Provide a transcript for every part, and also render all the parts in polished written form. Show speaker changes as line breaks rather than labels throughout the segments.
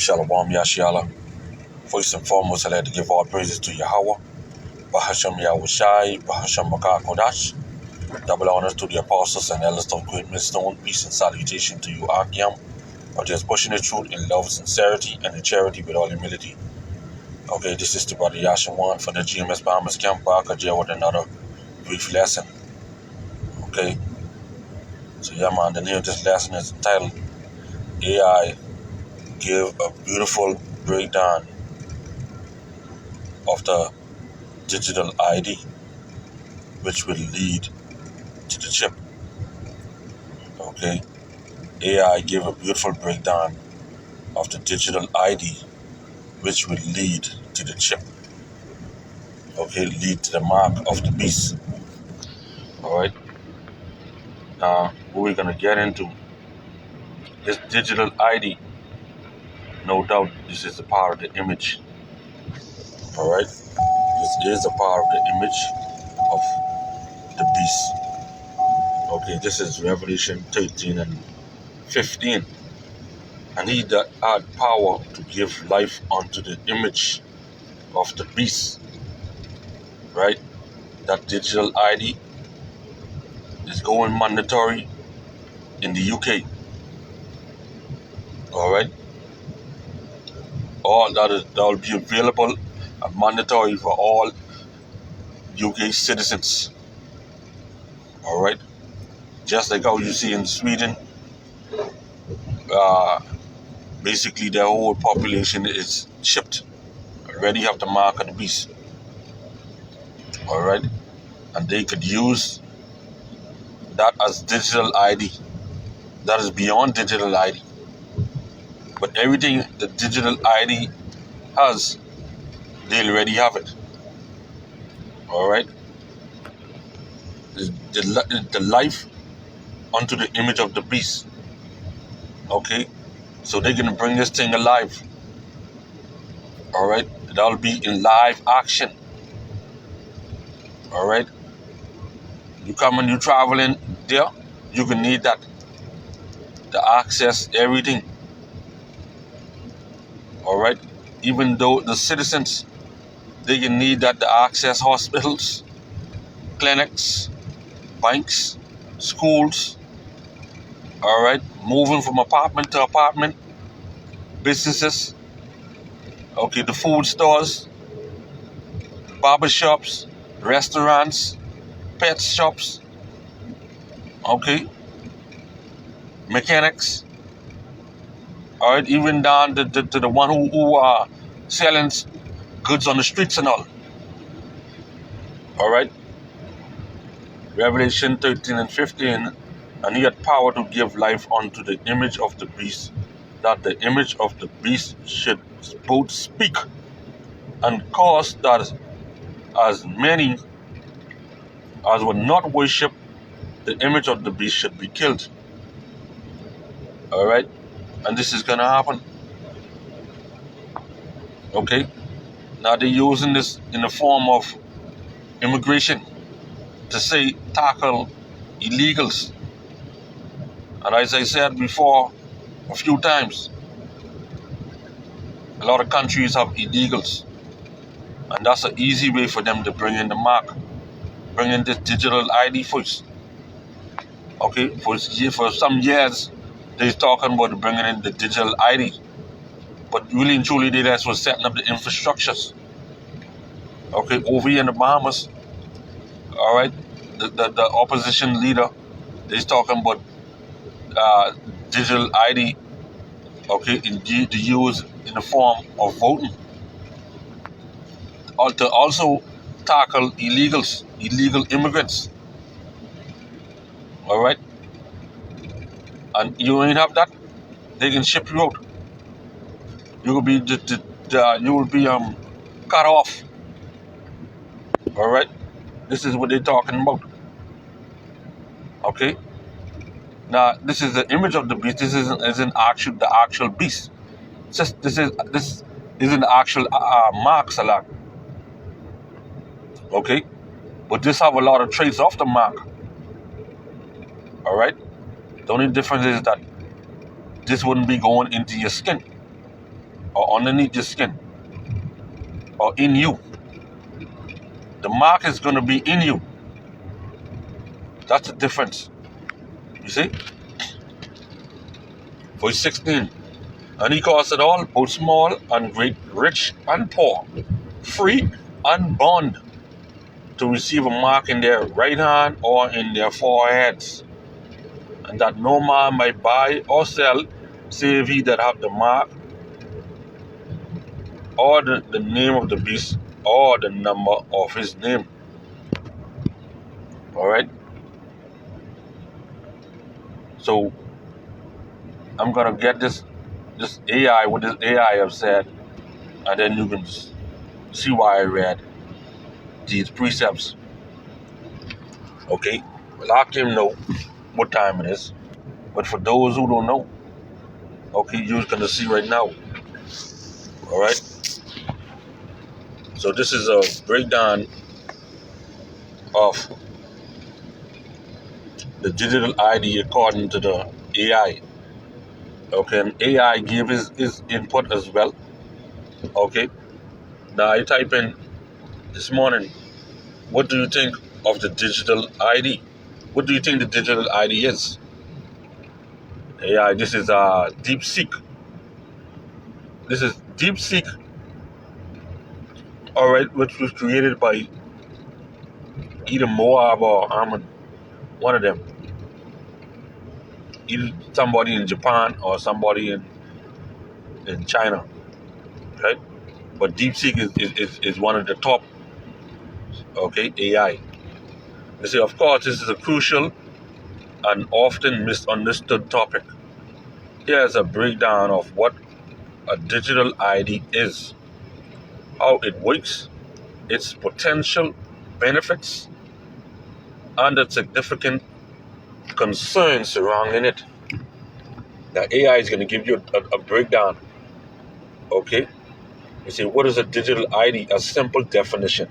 Qam Yasharahla. First and foremost, I'd like to give all praises to Yahweh, Bahasham Yahushai, Bahasham Makar Kodash. Double honors to the apostles and elders of Great Millstone. Peace and salutation to you, Qam, for just pushing the truth in love, sincerity, and in charity with all humility. Okay, this is the brother Yashawan from the GMS Bahamas Camp, back again with another brief lesson. Okay, so yeah, man, the name of this lesson is entitled AI Give a Beautiful Breakdown of the Digital ID, which will lead to the chip. Okay, AI give a beautiful breakdown of the digital ID, which will lead to the chip. Okay, lead to the mark of the beast. All right. Now, what we're gonna get into this digital ID. No doubt, this is a part of the image. All right. This is a part of the image of the beast. Okay, this is Revelation 13 and 15. And he that had power to give life unto the image of the beast. Right? That digital ID is going mandatory in the UK. Alright? All that will be available and mandatory for all UK citizens. Alright? Just like how you see in Sweden, basically their whole population is chipped. Already have the mark of the beast. Alright? And they could use that as digital ID. That is beyond digital ID. But everything the digital ID has, they already have it. Alright? The life unto the image of the beast. Okay? So they're going to bring this thing alive. Alright? That'll be in live action. Alright? You come and you traveling there, you can need that to access everything. Alright? Even though the citizens, they can need that to access hospitals, clinics, banks, schools. Alright? Moving from apartment to apartment, businesses, okay, the food stores, barber shops, restaurants, pet shops, okay, mechanics, all right, even down to the one who are selling goods on the streets and all. All right. Revelation 13 and 15, and he had power to give life unto the image of the beast, that the image of the beast should both speak and cause that as many as would not worship the image of the beast should be killed. All right. And this is going to happen. Okay? Now they're using this in the form of immigration to say tackle illegals. And as I said before a few times, a lot of countries have illegals. And that's an easy way for them to bring in the mark. Bring in this digital ID first. Okay? For some years, they're talking about bringing in the digital ID. But really and truly, they just was setting up the infrastructures. Okay, over here in the Bahamas, all right, the opposition leader, they're talking about digital ID, okay, to use in the form of voting. To also tackle illegal immigrants. All right? And you ain't have that, they can ship you out. You will be cut off. All right, this is what they're talking about. Okay. Now this is the image of the beast. This isn't the actual beast. This isn't the actual mark salat. Okay, but this have a lot of traits of the mark. All right. The only difference is that this wouldn't be going into your skin. or underneath your skin or in you. The mark is going to be in you. That's the difference. You see? Verse 16. And he caused it all, both small and great, rich and poor, free and bond, to receive a mark in their right hand or in their foreheads, and that no man might buy or sell, save he that have the mark, or the name of the beast, or the number of his name. Alright? So I'm gonna get this AI, what this AI have said, and then you can see why I read these precepts. Okay? Well, I can know what time it is. But for those who don't know, okay, you're gonna see right now. Alright? So this is a breakdown of the digital ID according to the AI. Okay, and AI gave his input as well. Okay. Now I type in this morning, what do you think of the digital ID? What do you think the digital ID is? AI, this is DeepSeek. This is DeepSeek, alright, which was created by either Moab or Ahmed, one of them. Either somebody in Japan or somebody in China. Right? But DeepSeek is one of the top, okay, AI. You see, of course, this is a crucial and often misunderstood topic. Here's a breakdown of what a digital ID is, how it works, its potential benefits, and the significant concerns surrounding it. Now, AI is going to give you a breakdown. Okay? You see, what is a digital ID? A simple definition.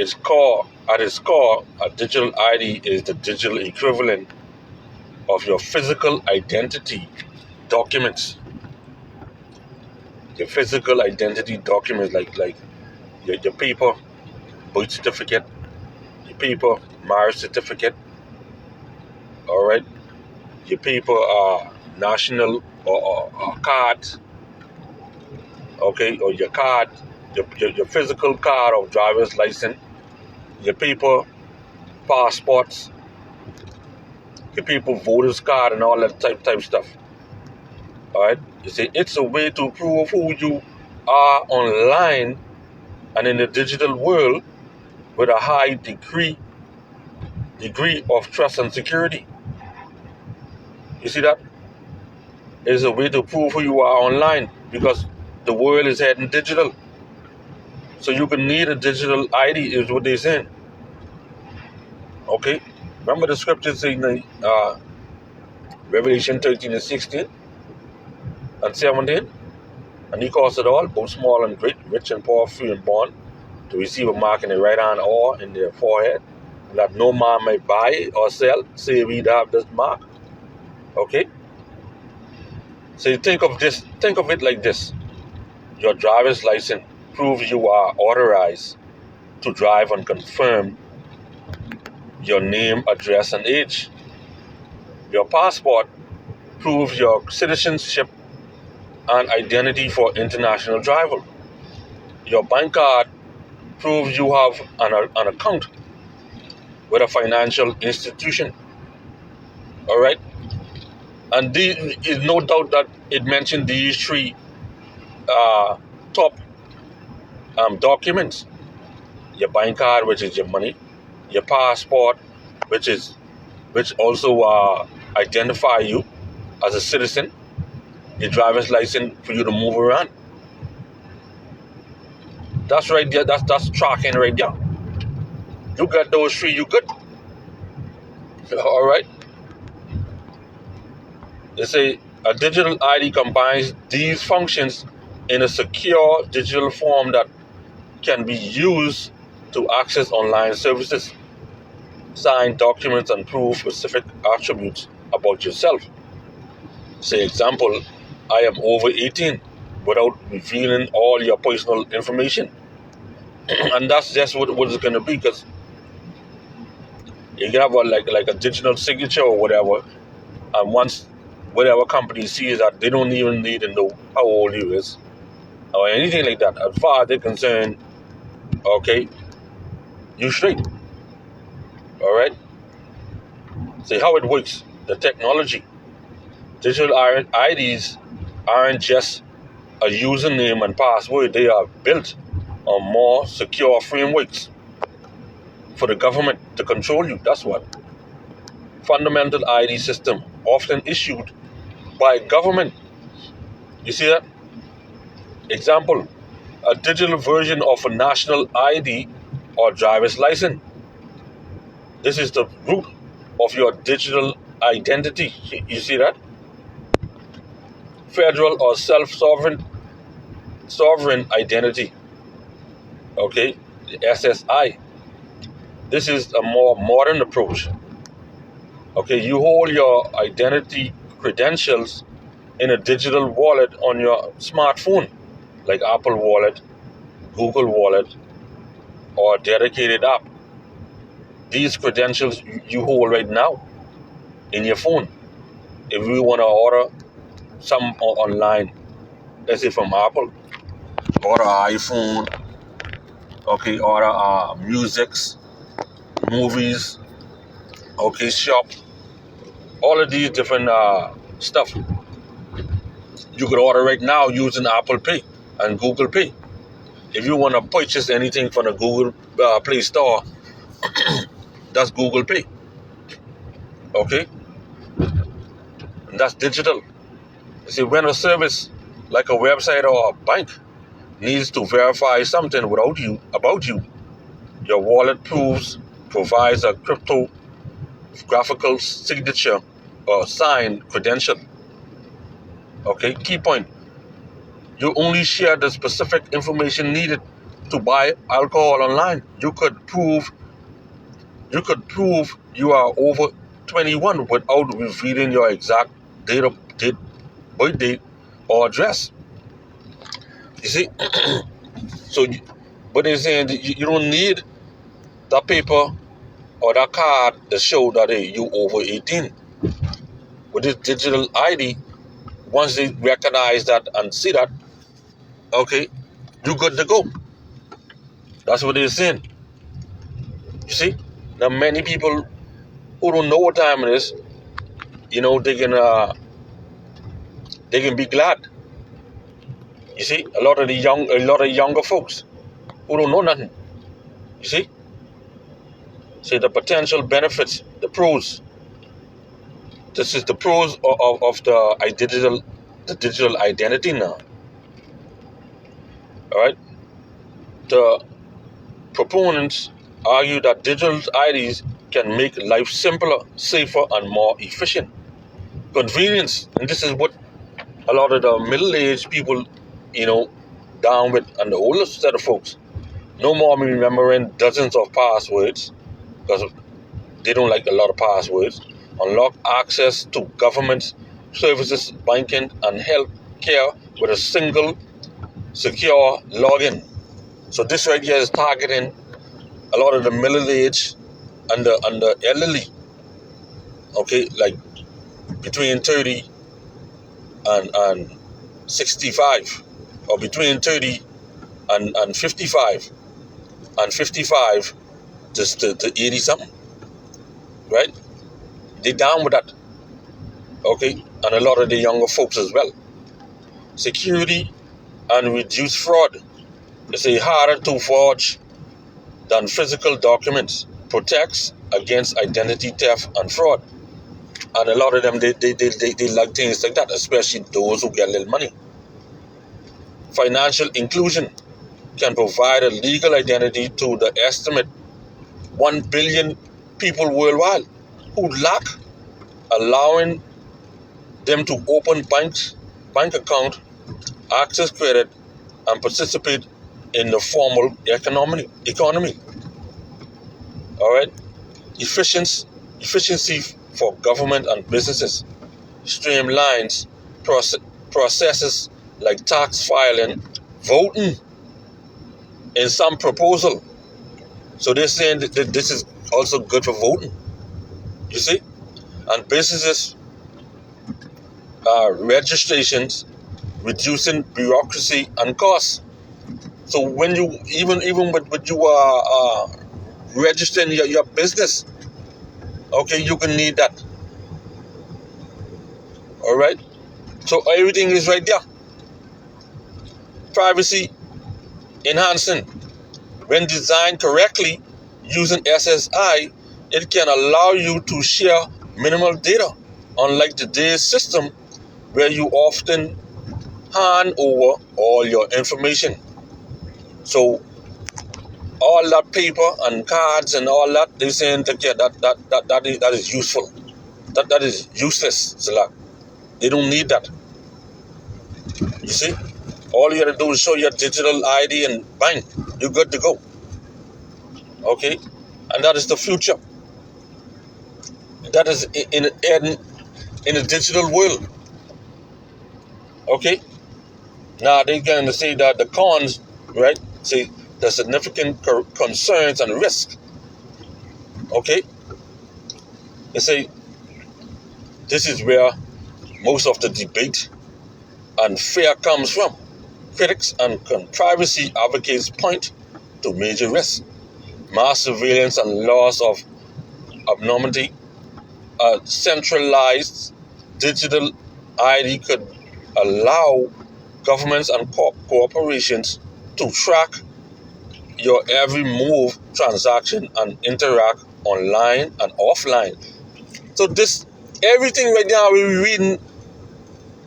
At its core, a digital ID is the digital equivalent of your physical identity documents. Your physical identity documents like your paper birth certificate, your paper marriage certificate, all right, your paper national or card, okay, or your card, your physical card or driver's license, your paper passports, your paper voter's card, and all that type stuff. All right, you see, it's a way to prove who you are online and in the digital world with a high degree of trust and security. You see that? It's a way to prove who you are online because the world is heading digital. So you can need a digital ID is what they're saying. Okay? Remember the scriptures in Revelation 13 and 16 and 17? And he caused it all, both small and great, rich and poor, free and bond, to receive a mark in their right hand or in their forehead, that no man may buy or sell, save he that have this mark. Okay? So you think of it like this. Your driver's license proves you are authorized to drive and confirm your name, address, and age. Your passport proves your citizenship and identity for international travel. Your bank card proves you have an account with a financial institution. All right? And there is no doubt that it mentioned these three top documents. Your bank card, which is your money, your passport, which also identify you as a citizen, your driver's license for you to move around. That's right there. That's tracking right there. You got those three, you good. All right. They say a digital ID combines these functions in a secure digital form that can be used to access online services, sign documents, and prove specific attributes about yourself. Say, example, I am over 18, without revealing all your personal information. And that's just what it's going to be, because you can have like a digital signature or whatever, and once whatever company sees that, they don't even need to know how old you is or anything like that. As far as they're concerned, okay, you straight. All right. See how it works. The technology, digital IDs aren't just a username and password. They are built on more secure frameworks for the government to control you. That's what. Fundamental ID system, often issued by government. You see that? Example, a digital version of a national ID or driver's license. This is the root of your digital identity. You see that? Federal or self-sovereign identity. Okay, the SSI. This is a more modern approach. Okay, you hold your identity credentials in a digital wallet on your smartphone, like Apple Wallet, Google Wallet, or a dedicated app. These credentials you hold right now in your phone. If you want to order some online, let's say from Apple, order iPhone, okay, order musics, movies, okay, shop, all of these different stuff you could order right now using Apple Pay and Google Pay. If you want to purchase anything from the Google Play Store, that's Google Pay. Okay? And that's digital. You see, when a service like a website or a bank needs to verify something about you, your wallet provides a cryptographical signature or signed credential. Okay, key point. You only share the specific information needed to buy alcohol online. You could prove you are over 21 without revealing your exact birth date or address. You see? So, but they're saying that you don't need that paper or that card to show that you over 18. With this digital ID, once they recognize that and see that, okay, you good to go. That's what they're saying. You see? Now many people who don't know what time it is, they can be glad. You see, a lot of younger folks who don't know nothing. You see? See the potential benefits, the pros. This is the pros of the digital identity now. All right. The proponents argue that digital IDs can make life simpler, safer, and more efficient. Convenience, and this is what a lot of the middle-aged people, down with, and the older set of folks, no more remembering dozens of passwords, because they don't like a lot of passwords. Unlock access to government services, banking, and health care with a single secure login. So this right here is targeting a lot of the middle-aged and the elderly. Okay, like between 30 and 65, or between 30 and 55, and 55 to 80 something, right? They down with that. Okay, and a lot of the younger folks as well. Security and reduce fraud. It's harder to forge than physical documents. Protects against identity theft and fraud. And a lot of them, they like things like that, especially those who get a little money. Financial inclusion can provide a legal identity to the estimate 1 billion people worldwide who lack, allowing them to open bank account, access credit, and participate in the formal economy. All right, efficiency for government and businesses, streamlines processes like tax filing, voting in some proposal. So they're saying that this is also good for voting, you see? And businesses registrations, reducing bureaucracy and costs. So when you, even with you registering your business, okay, you can need that. All right? So everything is right there. Privacy enhancing. When designed correctly using SSI, it can allow you to share minimal data, unlike today's system where you often hand over all your information. So all that paper and cards and all that, they're saying that yeah, that is useful. That is useless, Zalak. They don't need that. You see? All you gotta do is show your digital ID and bang, you're good to go. Okay? And that is the future. That is in a digital world. Okay? Now they're going to say that the cons, right? Say the significant concerns and risks. Okay? They say this is where most of the debate and fear comes from. Critics and privacy advocates point to major risks. Mass surveillance and loss of anonymity. A centralized digital ID could allow governments and corporations to track your every move, transaction, and interact online and offline. So this, everything right now we're reading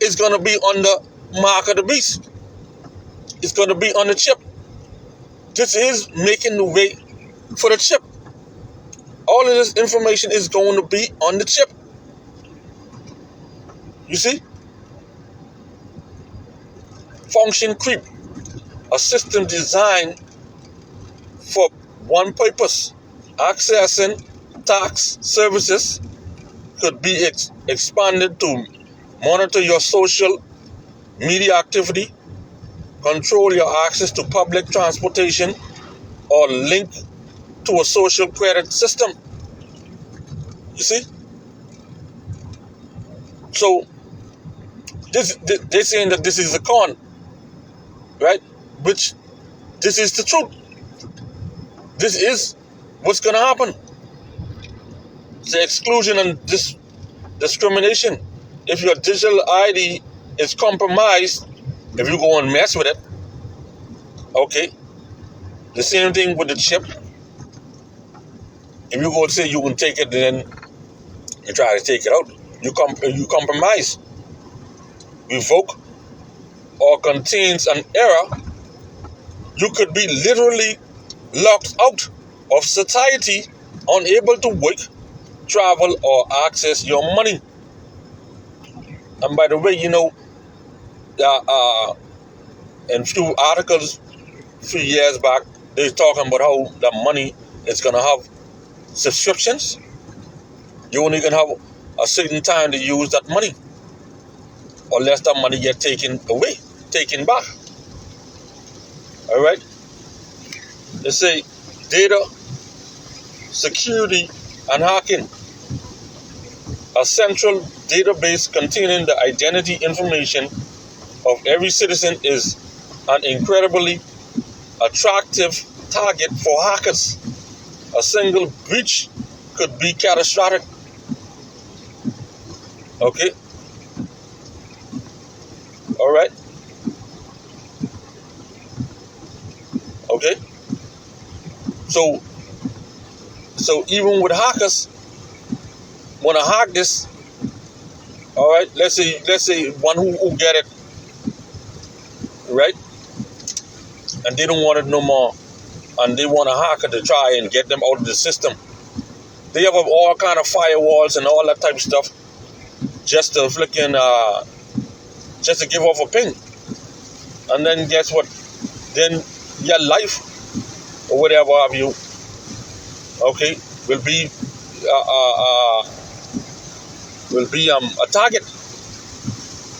is going to be on the mark of the beast. It's going to be on the chip. This is making the way for the chip. All of this information is going to be on the chip. You see? Function creep. A system designed for one purpose. Accessing tax services could be expanded to monitor your social media activity, control your access to public transportation, or link to a social credit system. You see? So they're saying that this is a con, right? Which this is the truth. This is what's going to happen. The exclusion and discrimination. If your digital ID is compromised, if you go and mess with it, okay. The same thing with the chip. If you go and say you can take it, then you try to take it out. You compromise, revoke, or contains an error, you could be literally locked out of society, unable to work, travel, or access your money. And by the way, you know, in few articles a few years back, they're talking about how the money is going to have subscriptions. You only can have a certain time to use that money, unless that money get taken away, taken back. All right? They say data security and hacking. A central database containing the identity information of every citizen is an incredibly attractive target for hackers. A single breach could be catastrophic. Okay? All right? Okay? So even with hackers, want to hack this, all right? Let's say one who get it, right? And they don't want it no more, and they want a hacker to try and get them out of the system. They have all kind of firewalls and all that type of stuff, just to just to give off a ping, and then guess what? Then your life or whatever have you, okay, will be a target.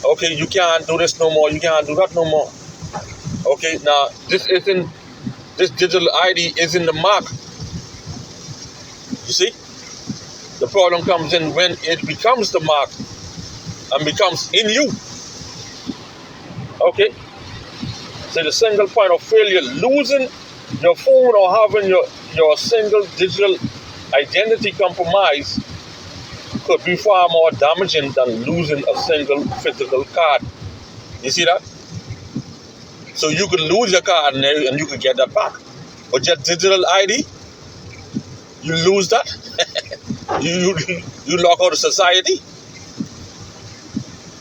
Okay, you can't do this no more. You can't do that no more. Okay, now this digital ID isn't the mark. You see, the problem comes in when it becomes the mark and becomes in you. Okay, so the single point of failure, losing your phone or having your single digital identity compromised, could be far more damaging than losing a single physical card. You see that? So you could lose your card and you could get that back. But your digital ID, you lose that. you lock out of society.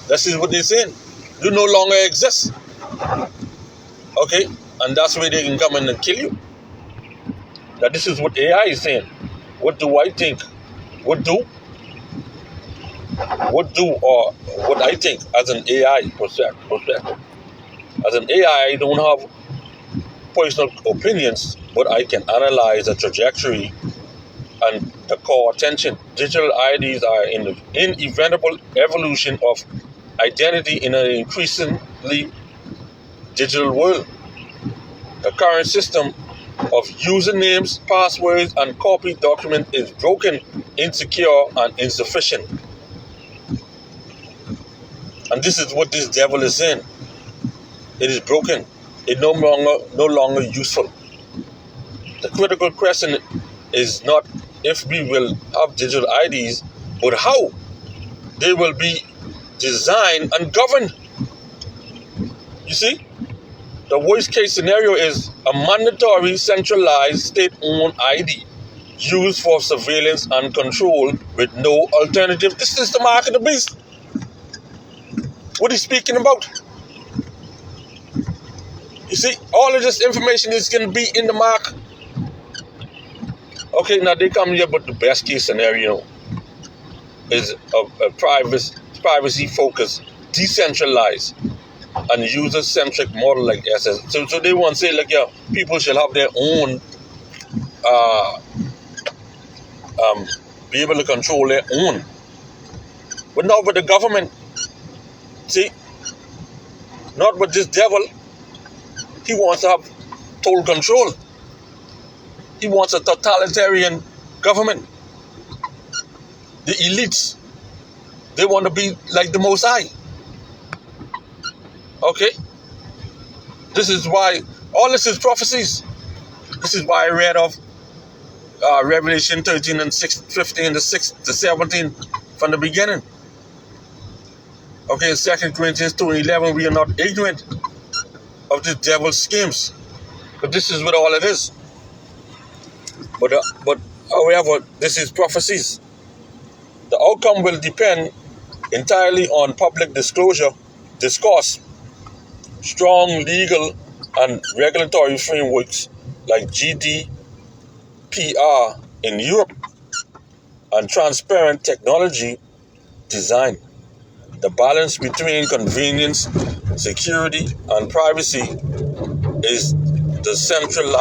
This is what they're saying. You no longer exist. Okay? And that's where they can come in and kill you. Now this is what AI is saying. What do I think? What do or what I think as an AI perspective. As an AI, I don't have personal opinions, but I can analyze the trajectory and the core attention. Digital IDs are in the inevitable evolution of identity in an increasingly digital world. The current system of usernames, passwords, and copy documents is broken, insecure, and insufficient. And this is what this devil is saying. It is broken. It no longer useful. The critical question is not if we will have digital IDs, but how they will be designed and governed. You see, the worst case scenario is a mandatory centralized state-owned ID used for surveillance and control with no alternative. This is the mark of the beast. What he's speaking about. You see, all of this information is going to be in the mark. Okay, now they come here, but the best case scenario is a privacy-focused, decentralized, and user-centric model like SS. So they want to say, like, yeah, people should have their own, be able to control their own. But not with the government. See, not with this devil. He wants to have total control. He wants a totalitarian government. The elites, they want to be like the Most High. Okay? This is why, all this is prophecies. This is why I read of Revelation 13 and 15 to 6 to 17 from the beginning. Okay, in 2 Corinthians 2 and 11, we are not ignorant of this devil's schemes. But this is what all it is. But however, this is prophecies. The outcome will depend entirely on public discourse, strong legal and regulatory frameworks like GDPR in Europe, and transparent technology design. The balance between convenience, security, and privacy is the central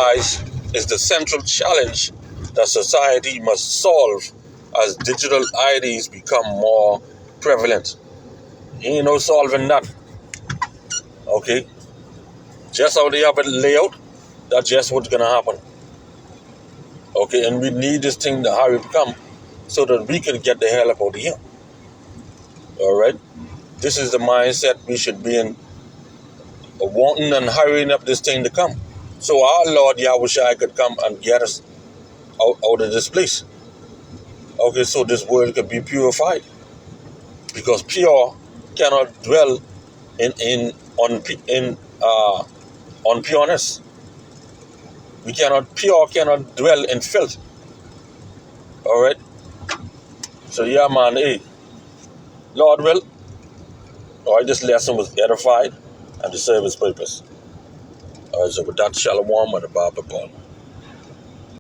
challenge that society must solve as digital IDs become more prevalent. Ain't no solving that. Okay? Just how they have it laid out, that's just what's gonna happen. Okay, and we need this thing to hurry come so that we can get the hell up out of here. Alright? This is the mindset we should be in, wanting and hurrying up this thing to come. So our Lord Yahushua could come and get us out of this place. Okay, so this world could be purified. Because pure cannot dwell on pureness. Pure cannot dwell in filth. Alright? So yeah, man, hey, Lord will. Alright, this lesson was edified and to serve its purpose. Alright, so with that, shalom and the Bible.